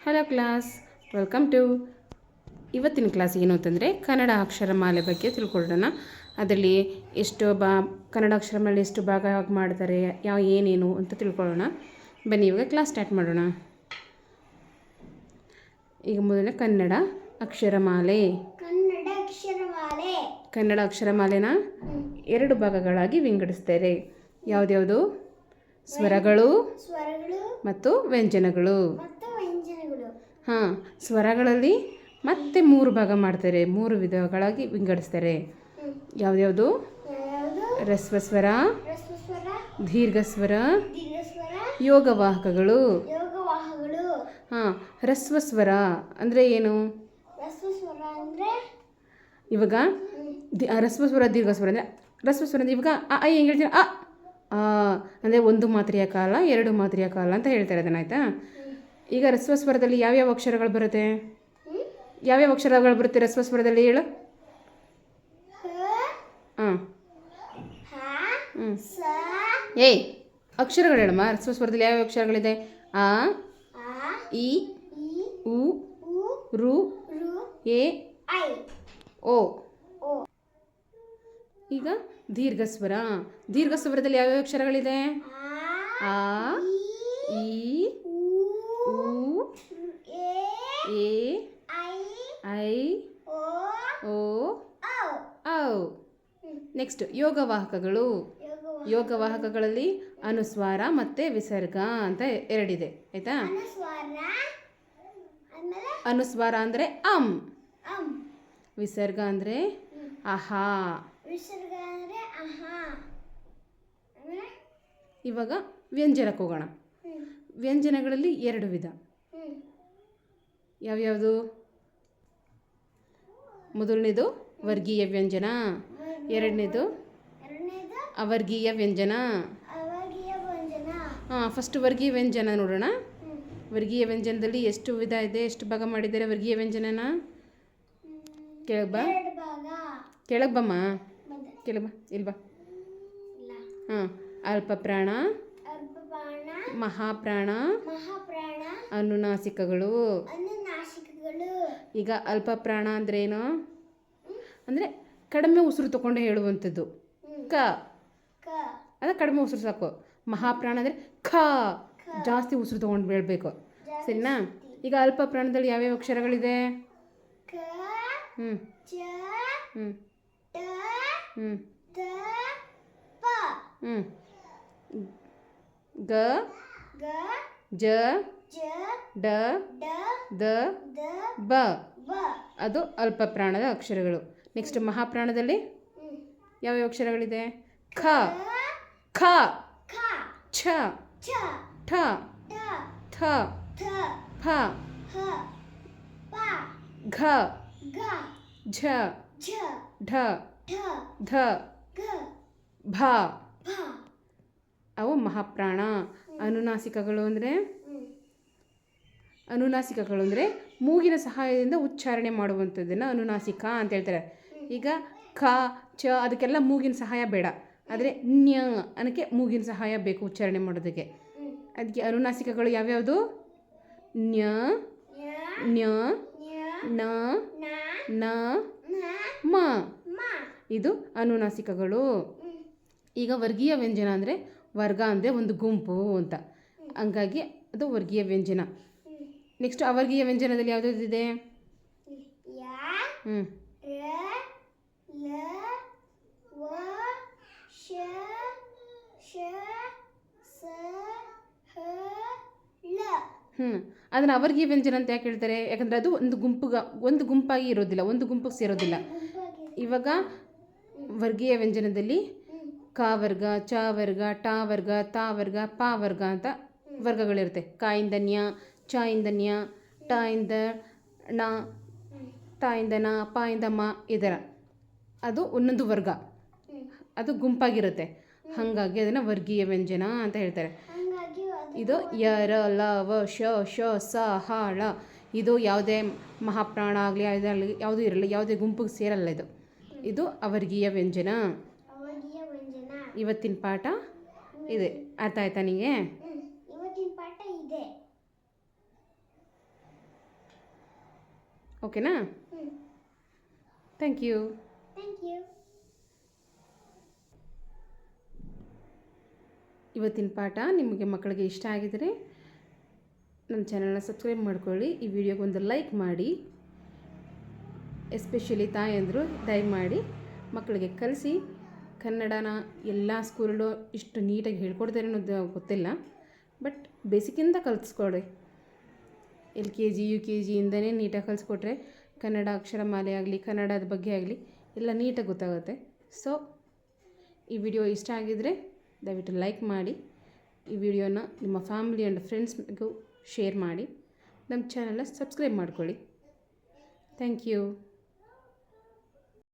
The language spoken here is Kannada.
ಹಲೋ ಕ್ಲಾಸ್, ವೆಲ್ಕಮ್ ಟು ಇವತ್ತಿನ ಕ್ಲಾಸ್ ಏನು ಅಂತಂದರೆ ಕನ್ನಡ ಅಕ್ಷರಮಾಲೆ ಬಗ್ಗೆ ತಿಳ್ಕೊಳ್ಳೋಣ. ಅದರಲ್ಲಿ ಕನ್ನಡ ಅಕ್ಷರಮಾಲೆ ಎಷ್ಟು ಭಾಗ ಮಾಡ್ತಾರೆ, ಏನೇನು ಅಂತ ತಿಳ್ಕೊಳ್ಳೋಣ. ಬನ್ನಿ ಇವಾಗ ಕ್ಲಾಸ್ ಸ್ಟಾರ್ಟ್ ಮಾಡೋಣ. ಈಗ ಮೊದಲನೇ ಕನ್ನಡ ಅಕ್ಷರಮಾಲೆ. ಕನ್ನಡ ಅಕ್ಷರಮಾಲೆನ 2 ಭಾಗಗಳಾಗಿ ವಿಂಗಡಿಸ್ತಾರೆ. ಯಾವುದ್ಯಾವುದು? ಸ್ವರಗಳು ಮತ್ತು ವ್ಯಂಜನಗಳು. ಸ್ವರಗಳಲ್ಲಿ ಮತ್ತೆ 3 ಭಾಗ ಮಾಡ್ತಾರೆ, 3 ವಿಧಗಳಾಗಿ ವಿಂಗಡಿಸ್ತಾರೆ. ಯಾವ್ದ್ಯಾವುದು? ರಸ್ವಸ್ವರ, ದೀರ್ಘಸ್ವರ, ಯೋಗವಾಹಕಗಳು. ರಸ್ವಸ್ವರ ಅಂದರೆ ಏನು? ಇವಾಗ ರಸ್ವಸ್ವರ ದೀರ್ಘಸ್ವರ ಅಂದರೆ ರಸ್ವಸ್ವರ ಅಂದರೆ ಇವಾಗ ಹೆಂಗೆ ಹೇಳ್ತೀನಿ? ಅಂದರೆ 1 ಮಾತ್ರೆಯ ಕಾಲ, 2 ಮಾತ್ರೆಯ ಕಾಲ ಅಂತ ಹೇಳ್ತಾರೆ. ಅದನ್ನಾಯ್ತಾ? ಈಗ ರಸ್ವಸ್ವರದಲ್ಲಿ ಯಾವ್ಯಾವ ಅಕ್ಷರಗಳು ಬರುತ್ತೆ? ಯಾವ್ಯಾವ ಅಕ್ಷರಗಳು ಬರುತ್ತೆ ರಸ್ವಸ್ವರದಲ್ಲಿ? ಹೇಳು. ಅಕ್ಷರಗಳು ಹೇಳಮ್ಮ. ರಸ್ವಸ್ವರದಲ್ಲಿ ಯಾವ್ಯಾವ ಅಕ್ಷರಗಳಿದೆ? ಆ, ಇ, ಉ, ರು, ಎ, ಓ. ಈಗ ದೀರ್ಘಸ್ವರ. ದೀರ್ಘಸ್ವರದಲ್ಲಿ ಯಾವ್ಯಾವ ಅಕ್ಷರಗಳಿದೆ? ಆ, ಇ, ಉ, ಎ, ಐ, ಓ, ಔ. ನೆಕ್ಸ್ಟ್ ಯೋಗವಾಹಕಗಳು. ಯೋಗವಾಹಕಗಳಲ್ಲಿ ಅನುಸ್ವಾರ ಮತ್ತು ವಿಸರ್ಗ ಅಂತ 2 ಇದೆ, ಆಯಿತಾ? ಅನುಸ್ವಾರ ಅಂದರೆ ವಿಸರ್ಗ ಅಂದರೆ ಅಹಾ. ಇವಾಗ ವ್ಯಂಜನಕ್ಕೆ ಹೋಗೋಣ. ವ್ಯಂಜನಗಳಲ್ಲಿ 2 ವಿಧ. ಯಾವ್ಯಾವುದು? ಮೊದಲನೇದು ವರ್ಗೀಯ ವ್ಯಂಜನ, ಎರಡನೇದು ಅವರ್ಗೀಯ ವ್ಯಂಜನ. ಫಸ್ಟ್ ವರ್ಗೀಯ ವ್ಯಂಜನ ನೋಡೋಣ. ವರ್ಗೀಯ ವ್ಯಂಜನದಲ್ಲಿ ಎಷ್ಟು ವಿಧ ಇದೆ, ಎಷ್ಟು ಭಾಗ ಮಾಡಿದ್ದಾರೆ ವರ್ಗೀಯ ವ್ಯಂಜನನ? ಕೆಳಗೆ ಬಮ್ಮ, ಕೆಳಗೆ ಬಾ, ಇಲ್ವಾ? ಅಲ್ಪಪ್ರಾಣ, ಮಹಾಪ್ರಾಣ, ಅನುನಾಸಿಕಗಳು. ಈಗ ಅಲ್ಪಪ್ರಾಣ ಅಂದ್ರೆ ಏನು? ಅಂದರೆ ಕಡಿಮೆ ಉಸಿರು ತಗೊಂಡು ಹೇಳುವಂಥದ್ದು. ಅದ ಕಡಿಮೆ ಉಸಿರು ಸಾಕು. ಮಹಾಪ್ರಾಣ ಅಂದರೆ ಜಾಸ್ತಿ ಉಸಿರು ತಗೊಂಡು ಹೇಳ್ಬೇಕು, ಸರಿನಾ? ಈಗ ಅಲ್ಪ ಪ್ರಾಣದಲ್ಲಿ ಯಾವ್ಯಾವ ಅಕ್ಷರಗಳಿದೆ? ಗ, ಜ, ಡ, ದ, ಬ. ಅದು ಅಲ್ಪ ಪ್ರಾಣದ ಅಕ್ಷರಗಳು. ನೆಕ್ಸ್ಟ್ ಮಹಾಪ್ರಾಣದಲ್ಲಿ ಯಾವ್ಯಾವ ಅಕ್ಷರಗಳಿದೆ? ಖ, ಖ, ಛ, ಠ, ಥ, ಫ, ಘ, ಝ, ಢ, ಧ, ಭ. ಅವು ಮಹಾಪ್ರಾಣ. ಅನುನಾಸಿಕಗಳು ಅಂದರೆ ಮೂಗಿನ ಸಹಾಯದಿಂದ ಉಚ್ಚಾರಣೆ ಮಾಡುವಂಥದ್ದನ್ನು ಅನುನಾಸಿಕ ಅಂತ ಹೇಳ್ತಾರೆ. ಈಗ ಖ, ಚ ಅದಕ್ಕೆಲ್ಲ ಮೂಗಿನ ಸಹಾಯ ಬೇಡ, ಆದರೆ ನ್ಯ ಅನ್ನೋಕ್ಕೆ ಮೂಗಿನ ಸಹಾಯ ಬೇಕು ಉಚ್ಚಾರಣೆ ಮಾಡೋದಕ್ಕೆ. ಅದಕ್ಕೆ ಅನುನಾಸಿಕಗಳು ಯಾವ್ಯಾವುದು? ನ್ಯ, ನ್ಯ, ನ, ನ, ಮ. ಇದು ಅನುನಾಸಿಕಗಳು. ಈಗ ವರ್ಗೀಯ ವ್ಯಂಜನ ಅಂದರೆ ವರ್ಗ ಅಂದರೆ ಒಂದು ಗುಂಪು ಅಂತ, ಹಂಗಾಗಿ ಅದು ವರ್ಗೀಯ ವ್ಯಂಜನ. ನೆಕ್ಸ್ಟ್ ಅವರ್ಗೀಯ ವ್ಯಂಜನದಲ್ಲಿ ಯಾವುದಿದೆ? ಅದನ್ನು ಅವರ್ಗೀಯ ವ್ಯಂಜನ ಅಂತ ಯಾಕೆ ಹೇಳ್ತಾರೆ? ಯಾಕಂದರೆ ಅದು ಒಂದು ಗುಂಪಾಗಿ ಇರೋದಿಲ್ಲ, ಒಂದು ಗುಂಪಿಗೆ ಸೇರೋದಿಲ್ಲ. ಇವಾಗ ವರ್ಗೀಯ ವ್ಯಂಜನದಲ್ಲಿ ಕ ವರ್ಗ, ಚ ವರ್ಗ, ಟ ವರ್ಗ, ತ ವರ್ಗ, ಪ ವರ್ಗ ಅಂತ ವರ್ಗಗಳಿರುತ್ತೆ. ಕ ಇಂದ ನ್ಯ, ಚ ಇಂದ ನ್ಯ, ಟ ಇಂದ ಣ, ತ ಇಂದ ನ, ಪ ಇಂದ ಮ. ಇದರ ಅದು ಒಂದೊಂದು ವರ್ಗ, ಅದು ಗುಂಪಾಗಿರುತ್ತೆ. ಹಾಗಾಗಿ ಅದನ್ನು ವರ್ಗೀಯ ವ್ಯಂಜನ ಅಂತ ಹೇಳ್ತಾರೆ. ಇದು ಯ, ರ, ಲ, ವ, ಶ, ಸ, ಹ, ಳ. ಇದು ಯಾವುದೇ ಮಹಾಪ್ರಾಣ ಆಗಲಿ ಯಾವುದೂ ಇರಲ್ಲ, ಯಾವುದೇ ಗುಂಪಿಗೆ ಸೇರಲ್ಲ. ಇದು ಅವರ್ಗೀಯ ವ್ಯಂಜನ. ಇವತ್ತಿನ ಪಾಠ ಇದೆ. ಅರ್ಥ ಆಯ್ತಾ ನಿಮಗೆ? ಇವತ್ತಿನ ಪಾಠ ಇದೆ. ಓಕೆನಾ? Thank you. ಇವತ್ತಿನ ಪಾಠ ನಿಮಗೆ ಮಕ್ಕಳಿಗೆ ಇಷ್ಟ ಆಗಿದರೆ ನನ್ನ ಚಾನಲ್ನ ಸಬ್ಸ್ಕ್ರೈಬ್ ಮಾಡ್ಕೊಳ್ಳಿ. ಈ ವಿಡಿಯೋಗೆ ಒಂದು ಲೈಕ್ ಮಾಡಿ. ಎಸ್ಪೆಷಲಿ ತಾಯಂದರು ದಯಮಾಡಿ ಮಕ್ಕಳಿಗೆ ಕಲಿಸಿ. ಕನ್ನಡನ ಎಲ್ಲ ಸ್ಕೂಲಲ್ಲೂ ಇಷ್ಟು ನೀಟಾಗಿ ಹೇಳ್ಕೊಡ್ತಾರೆ ಅನ್ನೋದು ಗೊತ್ತಿಲ್ಲ, ಬಟ್ ಬೇಸಿಕ್ಕಿಂದ ಕಲಿಸ್ಕೊಡ್ರಿ. LKG UKG ಇಂದನೇ ನೀಟಾಗಿ ಕಲಿಸ್ಕೊಟ್ರೆ ಕನ್ನಡ ಅಕ್ಷರಮಾಲೆ ಆಗಲಿ, ಕನ್ನಡದ ಬಗ್ಗೆ ಆಗಲಿ ಎಲ್ಲ ನೀಟಾಗಿ ಗೊತ್ತಾಗುತ್ತೆ. ಸೊ ಈ ವಿಡಿಯೋ ಇಷ್ಟ ಆಗಿದರೆ ದಯವಿಟ್ಟು ಲೈಕ್ ಮಾಡಿ. ಈ ವಿಡಿಯೋನ ನಿಮ್ಮ ಫ್ಯಾಮಿಲಿ ಆ್ಯಂಡ್ ಫ್ರೆಂಡ್ಸ್ಗೂ ಶೇರ್ ಮಾಡಿ. ನಮ್ಮ ಚಾನಲ್ನ ಸಬ್ಸ್ಕ್ರೈಬ್ ಮಾಡ್ಕೊಳ್ಳಿ. Thank you.